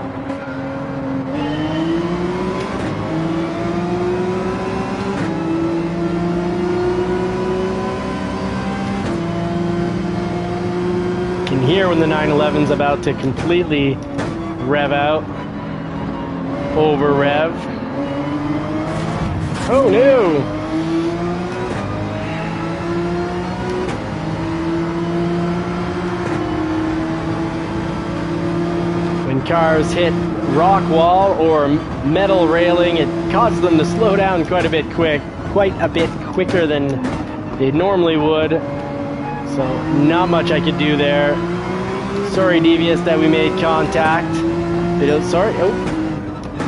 can hear when the 911's about to completely rev out. Over rev. Oh no! When cars hit rock wall or metal railing, it causes them to slow down quite a bit quicker than they normally would. So not much I could do there. Sorry, Devious, that we made contact. Sorry. Oh.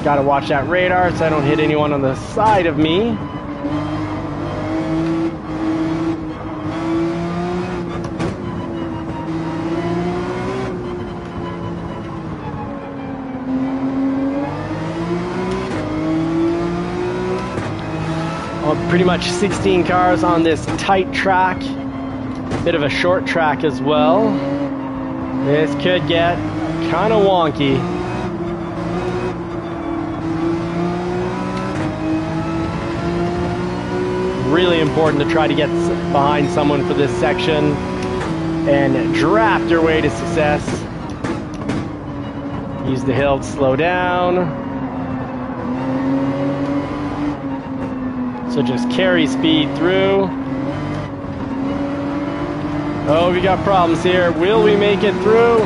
Gotta watch that radar so I don't hit anyone on the side of me. Well, pretty much 16 cars on this tight track. Bit of a short track as well. This could get kind of wonky. Really important to try to get behind someone for this section and draft your way to success. Use the hill to slow down. So just carry speed through. Oh, we got problems here. Will we make it through?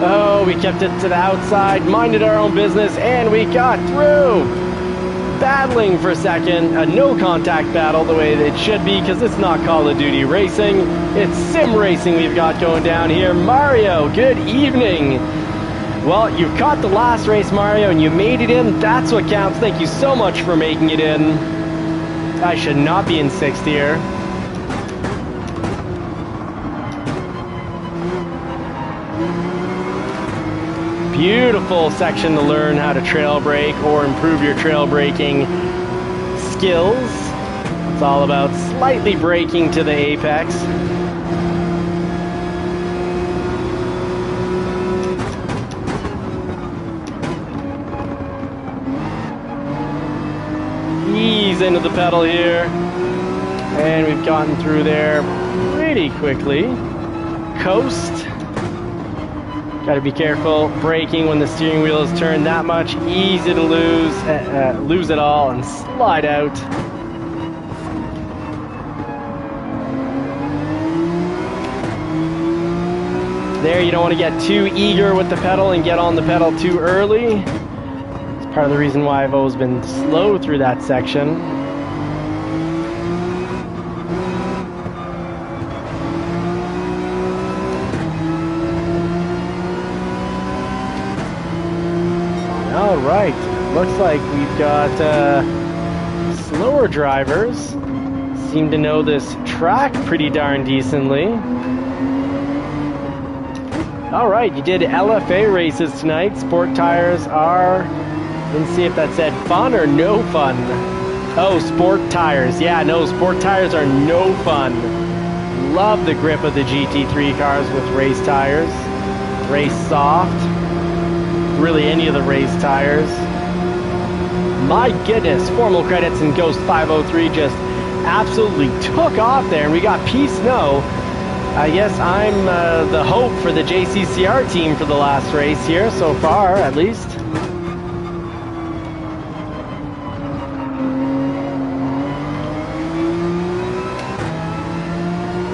Oh, we kept it to the outside, minded our own business, and we got through. Battling for second, a no contact battle the way that it should be, because it's not Call of Duty racing, it's sim racing we've got going down here. Mario, good evening. Well, you caught the last race, Mario, and you made it in. That's what counts. Thank you so much for making it in. I should not be in sixth here. Beautiful section to learn how to trail brake or improve your trail braking skills. It's all about slightly braking to the apex. Ease into the pedal here. And we've gotten through there pretty quickly. Coast. Got to be careful braking when the steering wheel is turned that much. Easy to lose it all and slide out. There, you don't want to get too eager with the pedal and get on the pedal too early. It's part of the reason why I've always been slow through that section. All right, looks like we've got slower drivers. Seem to know this track pretty darn decently. All right, you did LFA races tonight. Sport tires are, let's see if that said fun or no fun. Oh, sport tires. Yeah, no, sport tires are no fun. Love the grip of the GT3 cars with race tires. Race soft. Really any of the race tires. My goodness, formal credits and Ghost 503 just absolutely took off there, and we got P Snow. I guess I'm the hope for the JCCR team for the last race here, so far at least.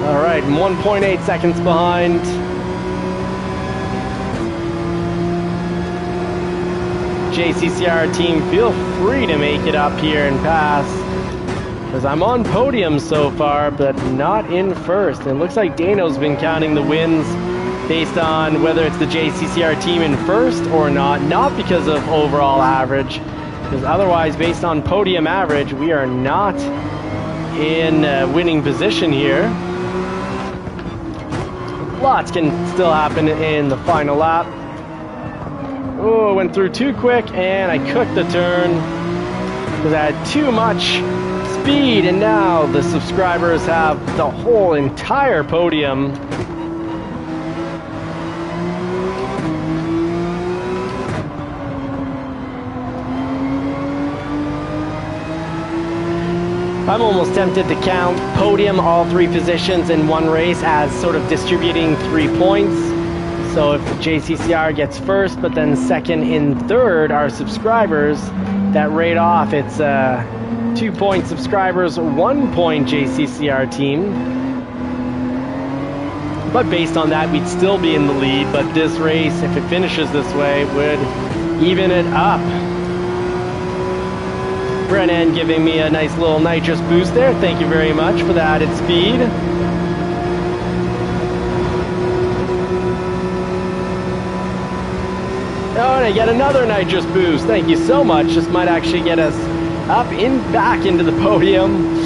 All right, 1.8 seconds behind. JCCR team, feel free to make it up here and pass, because I'm on podium so far, but not in first. And it looks like Dano's been counting the wins based on whether it's the JCCR team in first or not because of overall average, because otherwise, based on podium average, we are not in winning position here. Lots can still happen in the final lap. Oh, I went through too quick, and I cooked the turn because I had too much speed, and now the subscribers have the whole entire podium. I'm almost tempted to count podium, all three positions in one race, as sort of distributing 3 points. So if JCCR gets first, but then second and third are subscribers, that rate off, it's 2 point subscribers, 1 point JCCR team. But based on that, we'd still be in the lead, but this race, if it finishes this way, would even it up. Brennan giving me a nice little nitrous boost there. Thank you very much for the added speed. Oh, and I get another nitrous boost. Thank you so much. This might actually get us up back into the podium.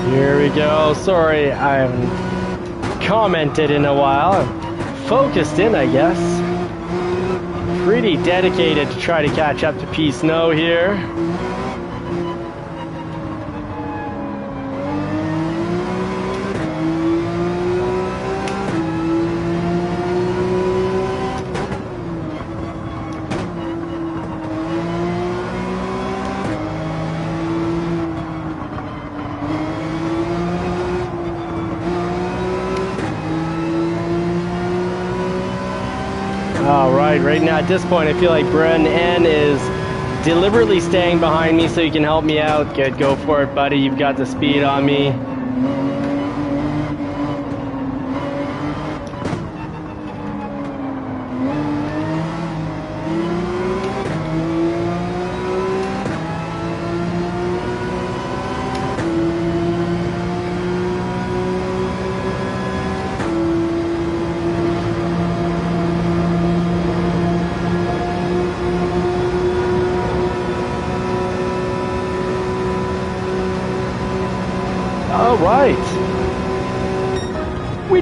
Here we go. Sorry, I haven't commented in a while. I'm focused in, I guess. Pretty dedicated to try to catch up to P Snow here. Alright, right now at this point I feel like Brennan is deliberately staying behind me so you can help me out. Good, go for it, buddy. You've got the speed on me.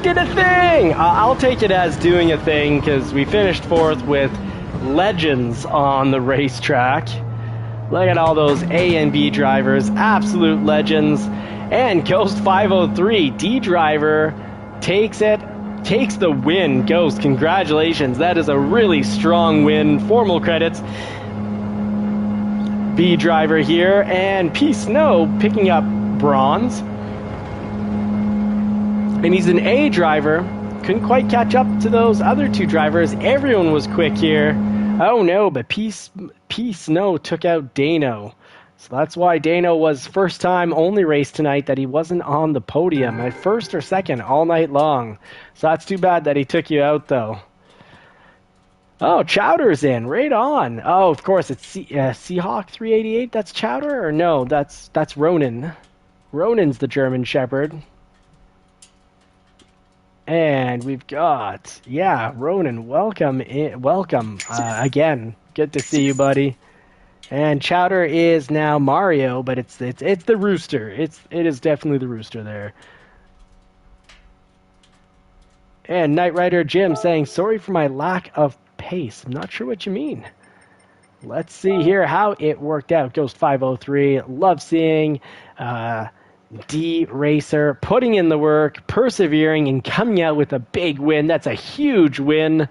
did a thing! I'll take it as doing a thing because we finished 4th with legends on the racetrack. Look at all those A and B drivers, absolute legends. And Ghost 503, D driver, takes the win. Ghost, congratulations. That is a really strong win. Formal credits. B driver here, and P Snow picking up bronze. And he's an A driver. Couldn't quite catch up to those other 2 drivers. Everyone was quick here. Oh no, but P Snow took out Dano. So that's why Dano was first time only race tonight that he wasn't on the podium at first or second all night long. So that's too bad that he took you out though. Oh, Chowder's in, right on. Oh, of course, it's Seahawk 388, that's Chowder? Or no, that's Ronan. Ronan's the German Shepherd. And we've got, yeah, Ronan, welcome again. Good to see you, buddy. And Chowder is now Mario, but it's the Rooster. It is definitely the Rooster there. And Knight Rider Jim saying, sorry for my lack of pace. I'm not sure what you mean. Let's see here how it worked out. Ghost 503, love seeing D Racer putting in the work, persevering, and coming out with a big win. That's a huge win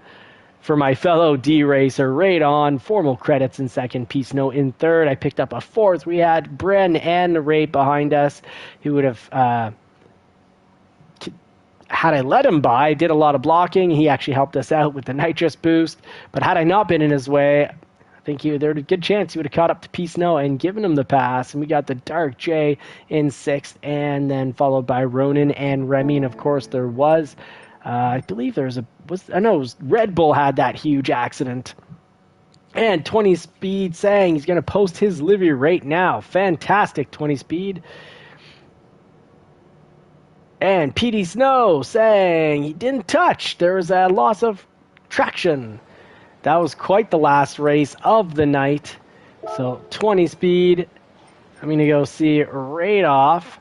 for my fellow D Racer. Right on. Formal credits in second. P Snow in third. I picked up a 4th. We had Bren and Ray behind us, who would have, had I let him by, did a lot of blocking. He actually helped us out with the nitrous boost. But had I not been in his way, I think there's a good chance he would have caught up to P Snow and given him the pass. And we got the Dark J in 6th, and then followed by Ronan and Remy. And of course, there was, I believe there was Red Bull had that huge accident. And 20 Speed saying he's going to post his livery right now. Fantastic, 20 Speed. And PD Snow saying he didn't touch. There was a loss of traction. That was quite the last race of the night. So 20 Speed, I'm going to go see right off.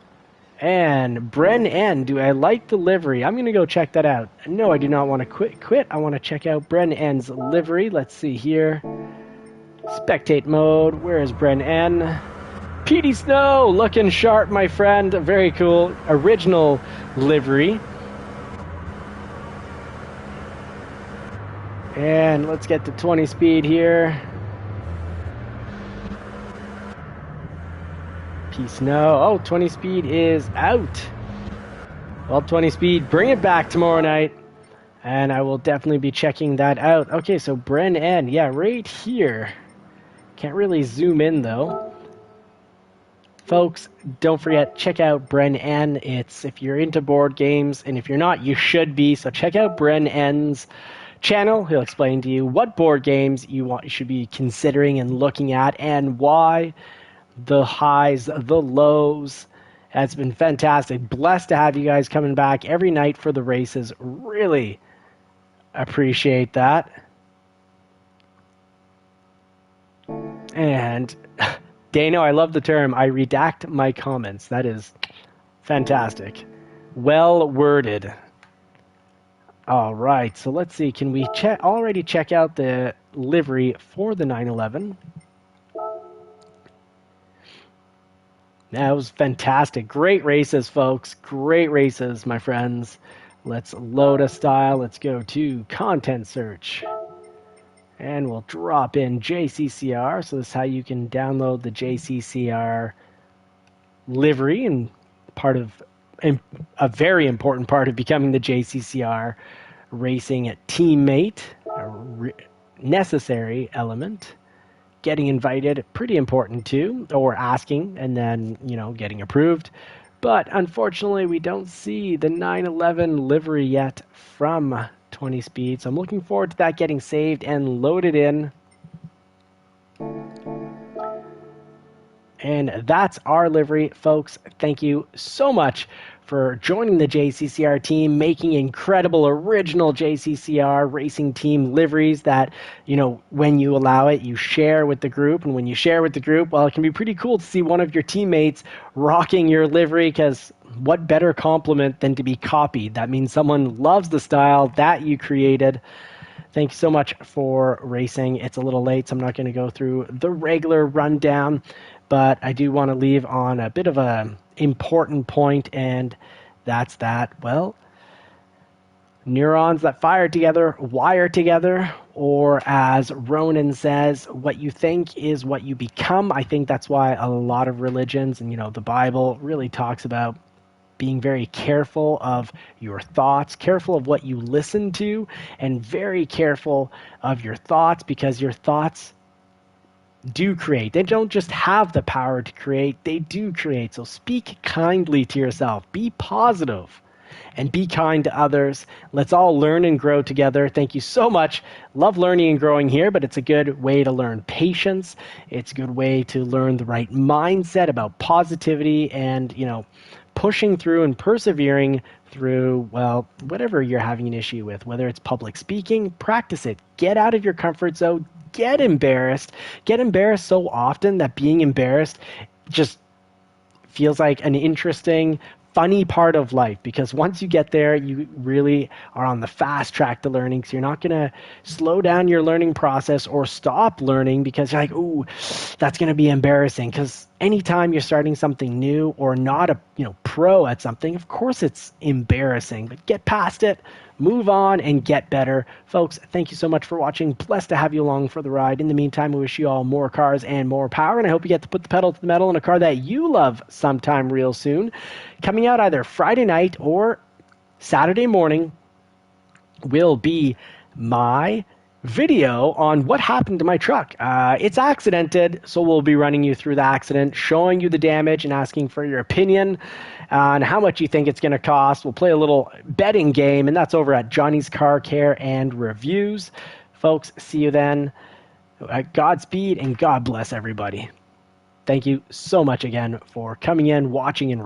And Bren N, do I like the livery? I'm going to go check that out. No, I do not want to quit. I want to check out Bren N's livery. Let's see here. Spectate mode. Where is Bren N? PD Snow, looking sharp, my friend. Very cool. Original livery. And let's get to 20 Speed here. P Snow. Oh, 20 Speed is out. Well, 20 Speed, bring it back tomorrow night. And I will definitely be checking that out. Okay, so Bren N. Yeah, right here. Can't really zoom in, though. Folks, don't forget, check out Bren N. It's if you're into board games, and if you're not, you should be. So check out Bren N's channel. He'll explain to you what board games you should be considering and looking at, and why, the highs, the lows. It's been fantastic. Blessed to have you guys coming back every night for the races. Really appreciate that. And Dano, I love the term, I redact my comments. That is fantastic. Well worded. All right, so let's see. Can we already check out the livery for the 911? That was fantastic. Great races, folks. Great races, my friends. Let's load a style. Let's go to content search. And we'll drop in JCCR. So this is how you can download the JCCR livery, and a very important part of becoming the JCCR racing teammate, a necessary element. Getting invited, pretty important too, or asking and then, getting approved. But unfortunately, we don't see the 911 livery yet from 20 Speed. So I'm looking forward to that getting saved and loaded in. And that's our livery, folks. Thank you so much for joining the JCCR team, making incredible original JCCR racing team liveries that, when you allow it, you share with the group. And when you share with the group, well, it can be pretty cool to see one of your teammates rocking your livery, because what better compliment than to be copied? That means someone loves the style that you created. Thank you so much for racing. It's a little late, so I'm not going to go through the regular rundown, but I do want to leave on a bit of an important point, and that's that, well, neurons that fire together wire together, or as Ronan says, what you think is what you become. I think that's why a lot of religions and, the Bible really talks about being very careful of your thoughts, careful of what you listen to, and very careful of your thoughts, because your thoughts do create. They don't just have the power to create, they do create. So speak kindly to yourself, be positive, and be kind to others. Let's all learn and grow together. Thank you so much. Love learning and growing here, but it's a good way to learn patience. It's a good way to learn the right mindset about positivity and, pushing through and persevering through, well, whatever you're having an issue with, whether it's public speaking, practice it. Get out of your comfort zone. Get embarrassed. Get embarrassed so often that being embarrassed just feels like an interesting, funny part of life, because once you get there, you really are on the fast track to learning. So you're not going to slow down your learning process or stop learning because you're like, ooh, that's going to be embarrassing. Because anytime you're starting something new or not a pro at something, of course it's embarrassing, but get past it. Move on and get better. Folks, thank you so much for watching. Blessed to have you along for the ride. In the meantime, we wish you all more cars and more power, and I hope you get to put the pedal to the metal in a car that you love sometime real soon. Coming out either Friday night or Saturday morning will be my video on what happened to my truck. It's accidented, so we'll be running you through the accident, showing you the damage, and asking for your opinion on how much you think it's going to cost. We'll play a little betting game, and that's over at Johnny's Car Care and Reviews. Folks, see you then. Godspeed, and God bless everybody. Thank you so much again for coming in, watching, and